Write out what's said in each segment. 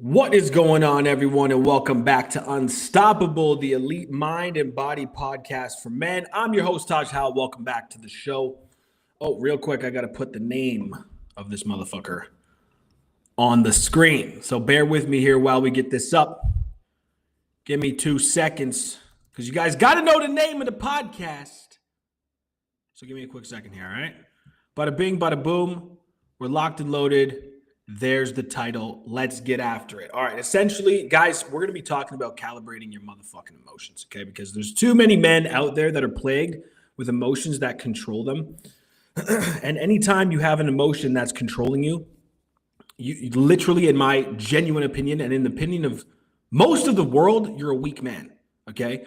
What is going on, everyone, and welcome back to Unstoppable, the elite mind and body podcast for men. I'm your host, Taj Howell. Welcome back to the show. Oh, real quick, I got to put the name of this motherfucker on the screen. So bear with me here while we get this up. Give me 2 seconds because you guys got to know the name of the podcast. So give me a quick second here, all right? Bada bing, bada boom. We're locked and loaded. There's the title. Let's get after it. All right. Essentially, guys, we're going to be talking about calibrating your motherfucking emotions, okay? Because there's too many men out there that are plagued with emotions that control them. And anytime you have an emotion that's controlling you, you literally, in my genuine opinion and in the opinion of most of the world, you're a weak man, okay?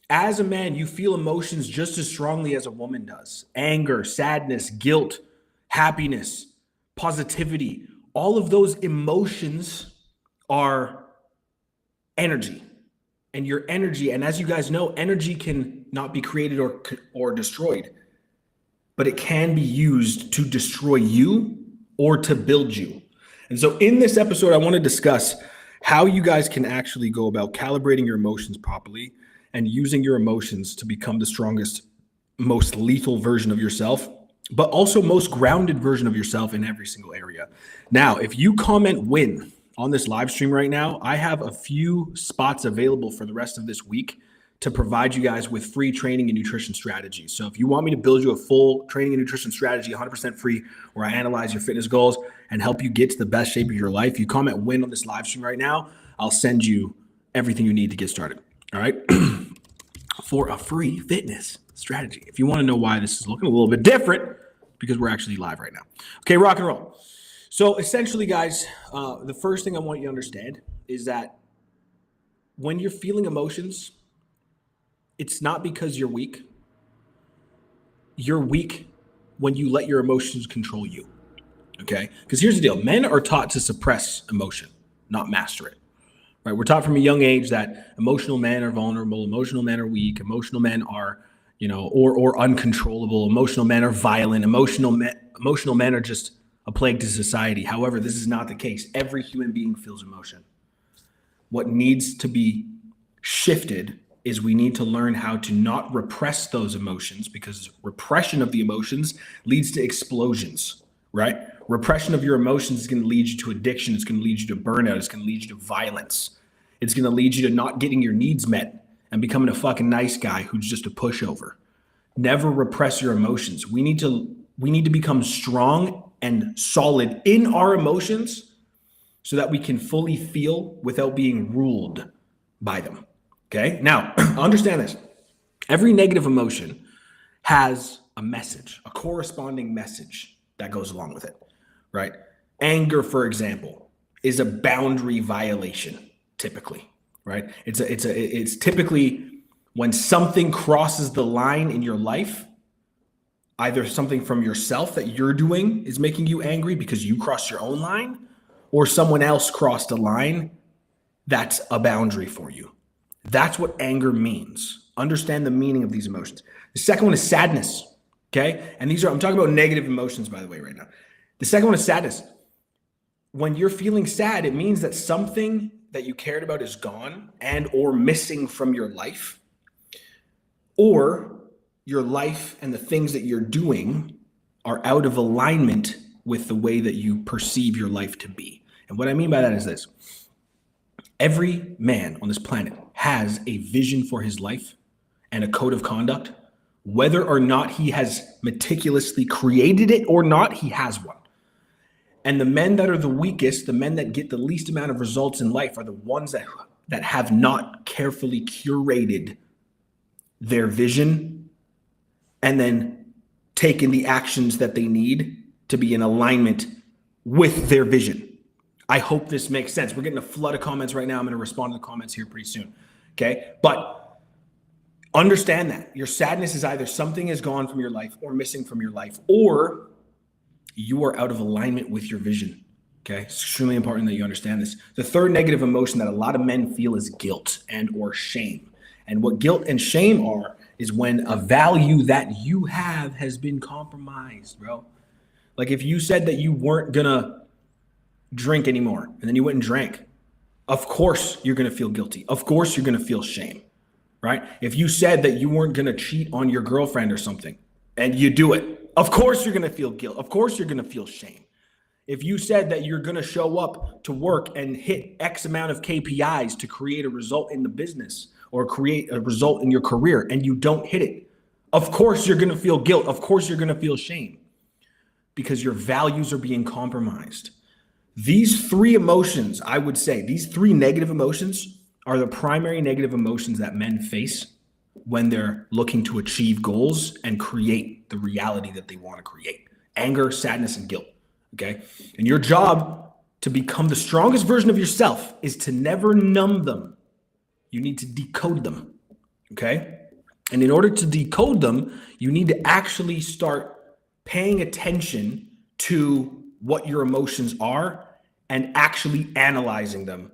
As a man, you feel emotions just as strongly as a woman does. Anger, sadness, guilt, happiness, positivity. All of those emotions are energy, and your energy, and as you guys know, energy can not be created or destroyed, but it can be used to destroy you or to build you. And so in this episode, I want to discuss how you guys can actually go about calibrating your emotions properly and using your emotions to become the strongest, most lethal version of yourself, but also most grounded version of yourself in every single area. Now, if you comment win on this live stream right now, I have a few spots available for the rest of this week to provide you guys with free training and nutrition strategies. So if you want me to build you a full training and nutrition strategy, 100% free, where I analyze your fitness goals and help you get to the best shape of your life, you comment win on this live stream right now, I'll send you everything you need to get started. All right. For a free fitness strategy. If you want to know why this is looking a little bit different, because we're actually live right now. Okay, rock and roll. So essentially, guys, the first thing I want you to understand is that when you're feeling emotions, it's not because you're weak. You're weak when you let your emotions control you, okay? Because here's the deal. Men are taught to suppress emotion, not master it. Right? We're taught from a young age that emotional men are vulnerable, emotional men are weak, emotional men are, or uncontrollable, emotional men are violent, emotional men are just a plague to society. However, this is not the case. Every human being feels emotion. What needs to be shifted is we need to learn how to not repress those emotions, because repression of the emotions leads to explosions, right? Repression of your emotions is going to lead you to addiction. It's going to lead you to burnout. It's going to lead you to violence. It's going to lead you to not getting your needs met and becoming a fucking nice guy who's just a pushover. Never repress your emotions. We need to become strong and solid in our emotions so that we can fully feel without being ruled by them. Okay? Now, understand this. Every negative emotion has a message, a corresponding message that goes along with it. Right? Anger, for example, is a boundary violation, typically, right? It's typically when something crosses the line in your life, either something from yourself that you're doing is making you angry because you crossed your own line, or someone else crossed a line that's a boundary for you. That's what anger means. Understand the meaning of these emotions. The second one is sadness, okay? And I'm talking about negative emotions, by the way, right now. The second one is sadness. When you're feeling sad, it means that something that you cared about is gone and or missing from your life, or your life and the things that you're doing are out of alignment with the way that you perceive your life to be. And what I mean by that is this. Every man on this planet has a vision for his life and a code of conduct. Whether or not he has meticulously created it or not, he has one. And the men that are the weakest, the men that get the least amount of results in life, are the ones that have not carefully curated their vision and then taken the actions that they need to be in alignment with their vision. I hope this makes sense. We're getting a flood of comments right now. I'm going to respond to the comments here pretty soon. Okay. But understand that your sadness is either something is gone from your life or missing from your life, or you are out of alignment with your vision. Okay. It's extremely important that you understand this. The third negative emotion that a lot of men feel is guilt and or shame. And what guilt and shame are is when a value that you have has been compromised, bro. Like if you said that you weren't gonna drink anymore and then you went and drank, Of course, you're going to feel guilty. Of course, you're going to feel shame, right? If you said that you weren't going to cheat on your girlfriend or something and you do it, of course, you're going to feel guilt. Of course, you're going to feel shame. If you said that you're going to show up to work and hit X amount of KPIs to create a result in the business or create a result in your career and you don't hit it, of course, you're going to feel guilt. Of course, you're going to feel shame because your values are being compromised. These three emotions, I would say, these three negative emotions are the primary negative emotions that men face when they're looking to achieve goals and create the reality that they want to create. Anger, sadness, and guilt. Okay. And your job to become the strongest version of yourself is to never numb them. You need to decode them. Okay. And in order to decode them, you need to actually start paying attention to what your emotions are and actually analyzing them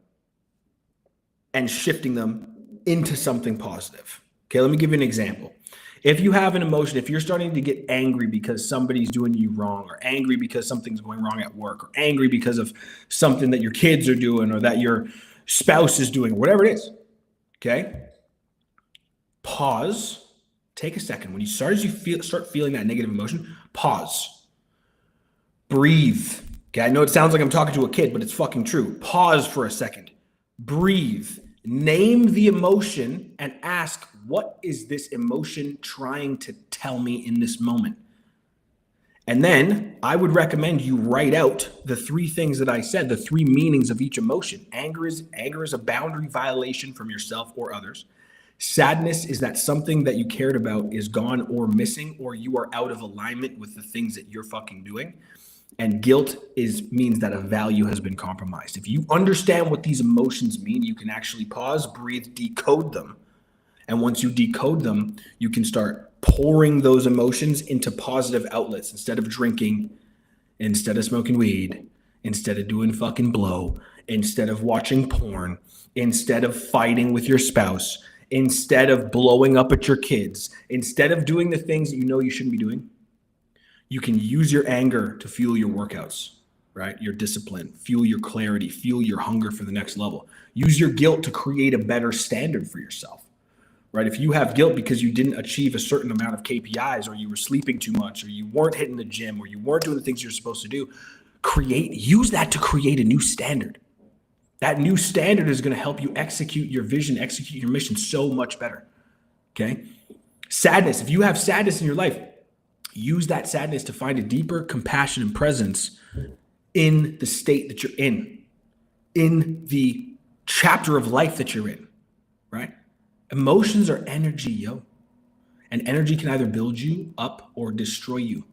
and shifting them into something positive. Okay. Let me give you an example. If you have an emotion, if you're starting to get angry because somebody's doing you wrong, or angry because something's going wrong at work, or angry because of something that your kids are doing or that your spouse is doing, or whatever it is, okay? Pause, take a second. When you start feeling that negative emotion, pause, breathe. Okay, I know it sounds like I'm talking to a kid, but it's fucking true. Pause for a second, breathe. Name the emotion and ask, what is this emotion trying to tell me in this moment? And then I would recommend you write out the three things that I said, the three meanings of each emotion. Anger is a boundary violation from yourself or others. Sadness is that something that you cared about is gone or missing, or you are out of alignment with the things that you're fucking doing. And guilt means that a value has been compromised. If you understand what these emotions mean, you can actually pause, breathe, decode them. And once you decode them, you can start pouring those emotions into positive outlets instead of drinking, instead of smoking weed, instead of doing fucking blow, instead of watching porn, instead of fighting with your spouse, instead of blowing up at your kids, instead of doing the things that you know you shouldn't be doing. You can use your anger to fuel your workouts, right? Your discipline, fuel your clarity, fuel your hunger for the next level. Use your guilt to create a better standard for yourself, right? If you have guilt because you didn't achieve a certain amount of KPIs, or you were sleeping too much, or you weren't hitting the gym, or you weren't doing the things you're supposed to do, use that to create a new standard. That new standard is going to help you execute your vision, execute your mission so much better, okay? Sadness, if you have sadness in your life, use that sadness to find a deeper compassion and presence in the state that you're in the chapter of life that you're in, right? Emotions are energy, yo. And energy can either build you up or destroy you.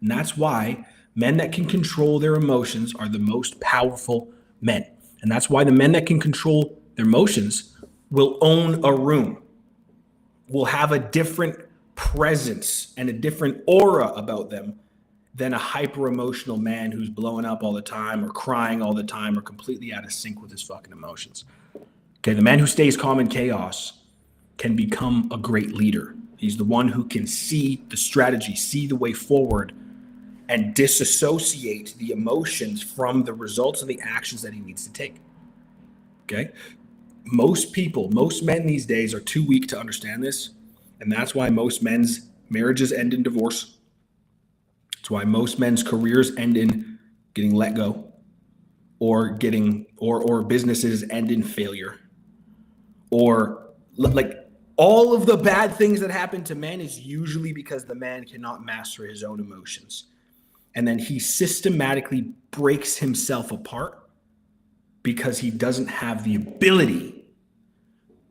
And that's why men that can control their emotions are the most powerful men. And that's why the men that can control their emotions will own a room, will have a different presence and a different aura about them than a hyper emotional man who's blowing up all the time or crying all the time or completely out of sync with his fucking emotions. Okay, the man who stays calm in chaos can become a great leader. He's the one who can see the strategy, see the way forward, and disassociate the emotions from the results and the actions that he needs to take. Okay? Most men these days are too weak to understand this. And that's why most men's marriages end in divorce. It's why most men's careers end in getting let go, or businesses end in failure, or like all of the bad things that happen to men is usually because the man cannot master his own emotions. And then he systematically breaks himself apart because he doesn't have the ability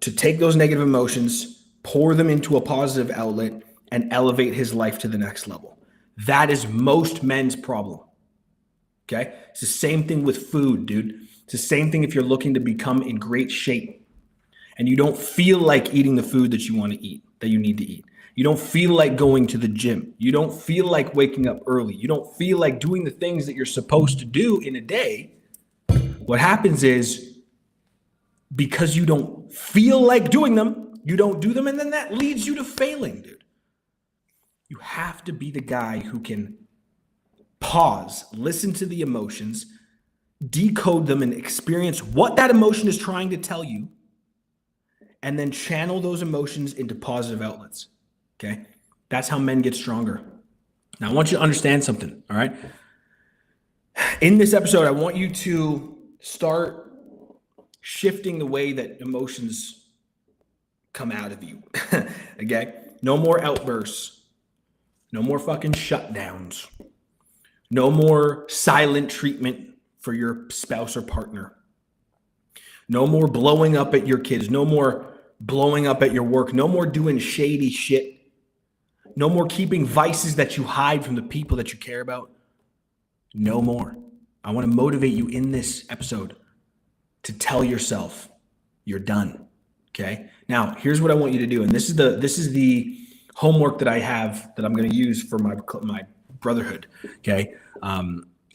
to take those negative emotions, pour them into a positive outlet, and elevate his life to the next level. That is most men's problem. Okay? It's the same thing with food, dude. It's the same thing if you're looking to become in great shape and you don't feel like eating the food that you want to eat, that you need to eat. You don't feel like going to the gym. You don't feel like waking up early. You don't feel like doing the things that you're supposed to do in a day. What happens is, because you don't feel like doing them, you don't do them, and then that leads you to failing, dude. You have to be the guy who can pause, listen to the emotions, decode them and experience what that emotion is trying to tell you, and then channel those emotions into positive outlets. Okay? That's how men get stronger. Now, I want you to understand something, all right? In this episode, I want you to start shifting the way that emotions come out of you. Okay? No more outbursts. No more fucking shutdowns. No more silent treatment for your spouse or partner. No more blowing up at your kids. No more blowing up at your work. No more doing shady shit. No more keeping vices that you hide from the people that you care about. No more. I want to motivate you in this episode to tell yourself you're done. Okay? Now, here's what I want you to do. And this is the homework that I have that I'm going to use for my brotherhood. Okay?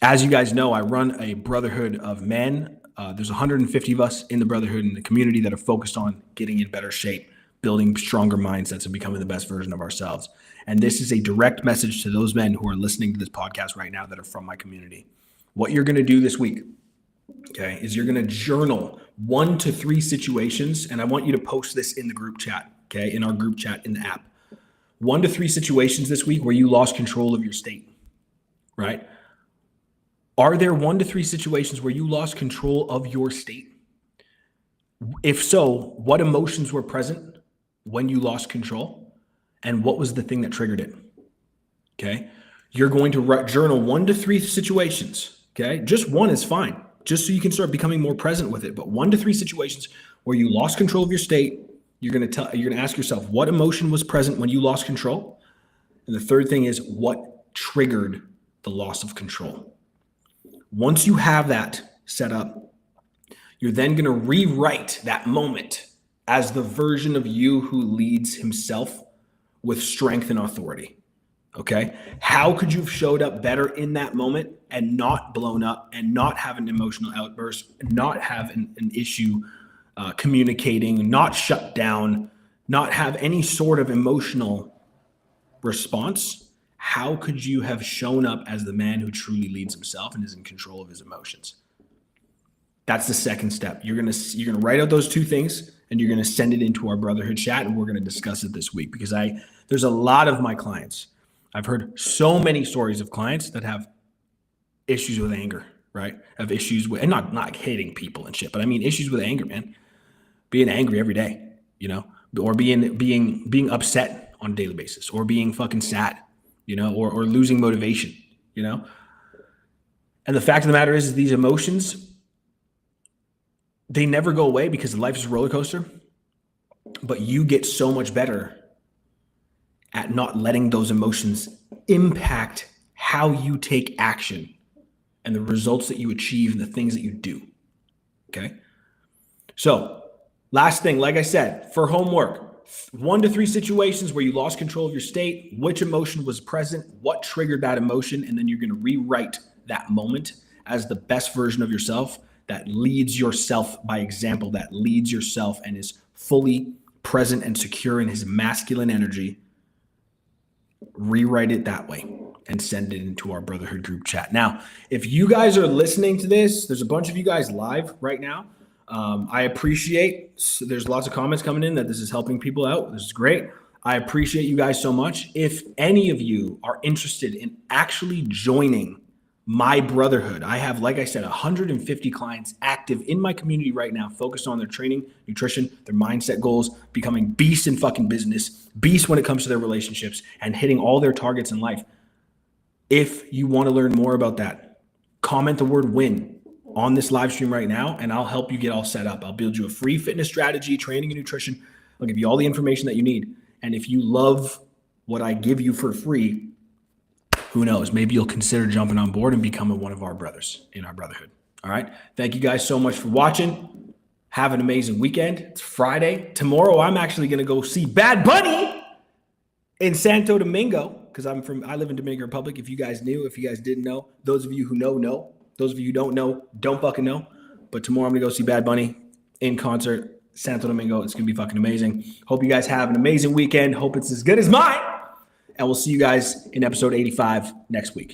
As you guys know, I run a brotherhood of men. There's 150 of us in the brotherhood and the community that are focused on getting in better shape, building stronger mindsets, and becoming the best version of ourselves. And this is a direct message to those men who are listening to this podcast right now that are from my community. What you're going to do this week, okay, is you're going to journal 1 to 3 situations, and I want you to post this in the group chat, okay, in our group chat in the app. 1 to 3 situations this week where you lost control of your state, right? Are there 1 to 3 situations where you lost control of your state? If so, what emotions were present when you lost control? And what was the thing that triggered it? Okay. You're going to journal 1 to 3 situations. Okay. Just 1 is fine. Just so you can start becoming more present with it. But 1 to 3 situations where you lost control of your state, you're going to ask yourself what emotion was present when you lost control. And the third thing is what triggered the loss of control. Once you have that set up, you're then going to rewrite that moment as the version of you who leads himself with strength and authority. Okay? How could you have showed up better in that moment and not blown up and not have an emotional outburst, not have an issue communicating, not shut down, not have any sort of emotional response? How could you have shown up as the man who truly leads himself and is in control of his emotions? That's the second step. You're gonna write out those 2 things and you're gonna send it into our brotherhood chat, and we're gonna discuss it this week because there's a lot of my clients. I've heard so many stories of clients that have issues with anger, right? Have issues with, and not hating people and shit, but I mean issues with anger, man. Being angry every day, you know, or being upset on a daily basis, or being fucking sad, you know, or losing motivation, you know. And the fact of the matter is these emotions, they never go away because life is a roller coaster, but you get so much better at not letting those emotions impact how you take action and the results that you achieve and the things that you do. Okay. So last thing, like I said, for homework, 1 to 3 situations where you lost control of your state, which emotion was present, what triggered that emotion, and then you're going to rewrite that moment as the best version of yourself that leads yourself by example, that leads yourself and is fully present and secure in his masculine energy. Rewrite it that way and send it into our brotherhood group chat. Now, if you guys are listening to this, there's a bunch of you guys live right now. I appreciate, there's lots of comments coming in that this is helping people out. This is great. I appreciate you guys so much. If any of you are interested in actually joining my brotherhood, I have, like I said, 150 clients active in my community right now, focused on their training, nutrition, their mindset goals, becoming beasts in fucking business, beasts when it comes to their relationships, and hitting all their targets in life. If you want to learn more about that, comment the word win on this live stream right now, and I'll help you get all set up. I'll build you a free fitness strategy, training and nutrition. I'll give you all the information that you need. And if you love what I give you for free, who knows, maybe you'll consider jumping on board and becoming one of our brothers in our brotherhood. All right. Thank you guys so much for watching. Have an amazing weekend. It's Friday. Tomorrow, I'm actually going to go see Bad Bunny in Santo Domingo because I live in Dominican Republic. If you guys knew, if you guys didn't know, those of you who know. Those of you who don't know, don't fucking know. But tomorrow I'm going to go see Bad Bunny in concert, Santo Domingo. It's going to be fucking amazing. Hope you guys have an amazing weekend. Hope it's as good as mine. And we'll see you guys in episode 85 next week.